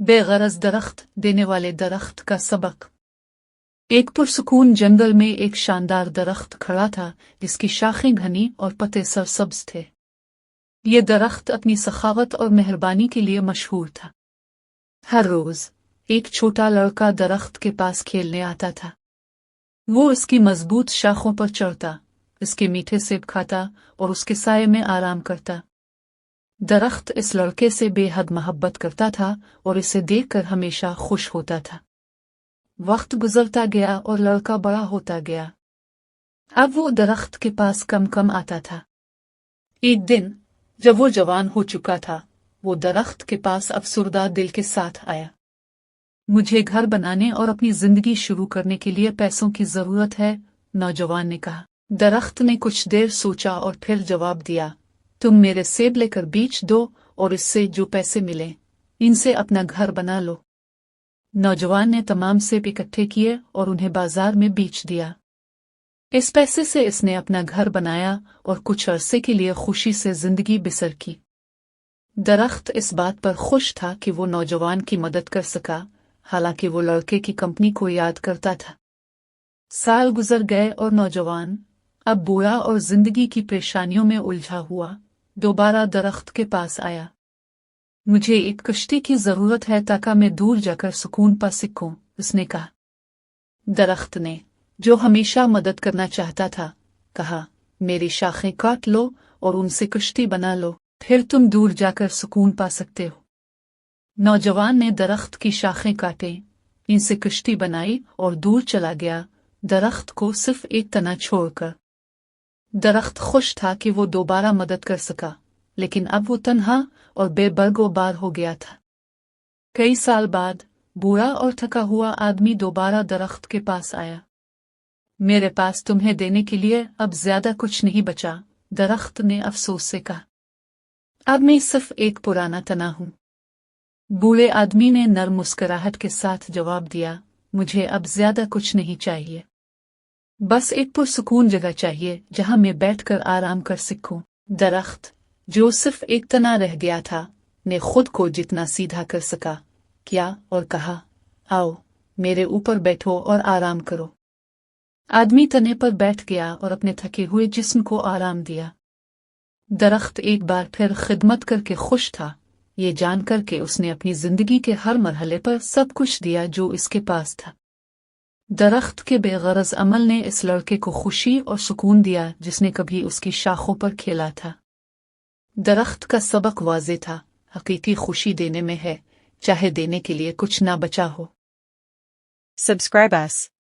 बेगरज दरख्त देने वाले दरख्त का सबक। एक पुरसुकून जंगल में एक शानदार दरख्त खड़ा था जिसकी शाखें घनी और पत्ते सरसब्ज थे। ये दरख्त अपनी सखावत और मेहरबानी के लिए मशहूर था। हर रोज एक छोटा लड़का दरख्त के पास खेलने आता था। वो इसकी मजबूत शाखों पर चढ़ता, इसके मीठे सेब खाता और उसके साये में आराम करता। दरख्त इस लड़के से बेहद मोहब्बत करता था और इसे देखकर हमेशा खुश होता था। वक्त गुजरता गया और लड़का बड़ा होता गया। अब वो दरख्त के पास कम कम आता था। एक दिन जब वो जवान हो चुका था, वो दरख्त के पास अफसुर्दा दिल के साथ आया। मुझे घर बनाने और अपनी जिंदगी शुरू करने के लिए पैसों की जरूरत है, नौजवान ने कहा। दरख्त ने कुछ देर सोचा और फिर जवाब दिया, तुम मेरे सेब लेकर बेच दो और इससे जो पैसे मिले इनसे अपना घर बना लो। नौजवान ने तमाम सेब इकट्ठे किए और उन्हें बाजार में बेच दिया। इस पैसे से इसने अपना घर बनाया और कुछ अरसे के लिए खुशी से जिंदगी बसर की। दरख्त इस बात पर खुश था कि वो नौजवान की मदद कर सका, हालांकि वो लड़के की कंपनी को याद करता था। साल गुजर गए और नौजवान अब बूढ़ा और जिंदगी की परेशानियों में उलझा हुआ दोबारा दरख्त के पास आया। मुझे एक कश्ती की जरूरत है ताकि मैं दूर जाकर सुकून पा सकूं, उसने कहा। दरख्त ने, जो हमेशा मदद करना चाहता था, कहा, मेरी शाखें काट लो और उनसे कश्ती बना लो, फिर तुम दूर जाकर सुकून पा सकते हो। नौजवान ने दरख्त की शाखें काटे, इनसे कश्ती बनाई और दूर चला गया, दरख्त को सिर्फ एक तना छोड़कर। दरख्त खुश था कि वो दोबारा मदद कर सका, लेकिन अब वो तन्हा और बेबर्गोबार हो गया था। कई साल बाद बूढ़ा और थका हुआ आदमी दोबारा दरख्त के पास आया। मेरे पास तुम्हें देने के लिए अब ज्यादा कुछ नहीं बचा, दरख्त ने अफसोस से कहा। अब मैं सिर्फ एक पुराना तना हूं। बूढ़े आदमी ने नर्म मुस्कुराहट के साथ जवाब दिया, मुझे अब ज्यादा कुछ नहीं चाहिए, बस एक पुरसुकून जगह चाहिए जहां मैं बैठकर आराम कर सकूं। दरख्त, जो सिर्फ एक तना रह गया था, ने खुद को जितना सीधा कर सका किया और कहा, आओ मेरे ऊपर बैठो और आराम करो। आदमी तने पर बैठ गया और अपने थके हुए जिस्म को आराम दिया। दरख्त एक बार फिर खिदमत करके खुश था, ये जानकर के उसने अपनी जिंदगी के हर मरहले पर सब कुछ दिया जो इसके पास था। दरख्त के बेगरज अमल ने इस लड़के को खुशी और सुकून दिया जिसने कभी उसकी शाखों पर खेला था। दरख्त का सबक वाज़े था, हकीकी खुशी देने में है, चाहे देने के लिए कुछ ना बचा हो। Subscribe us.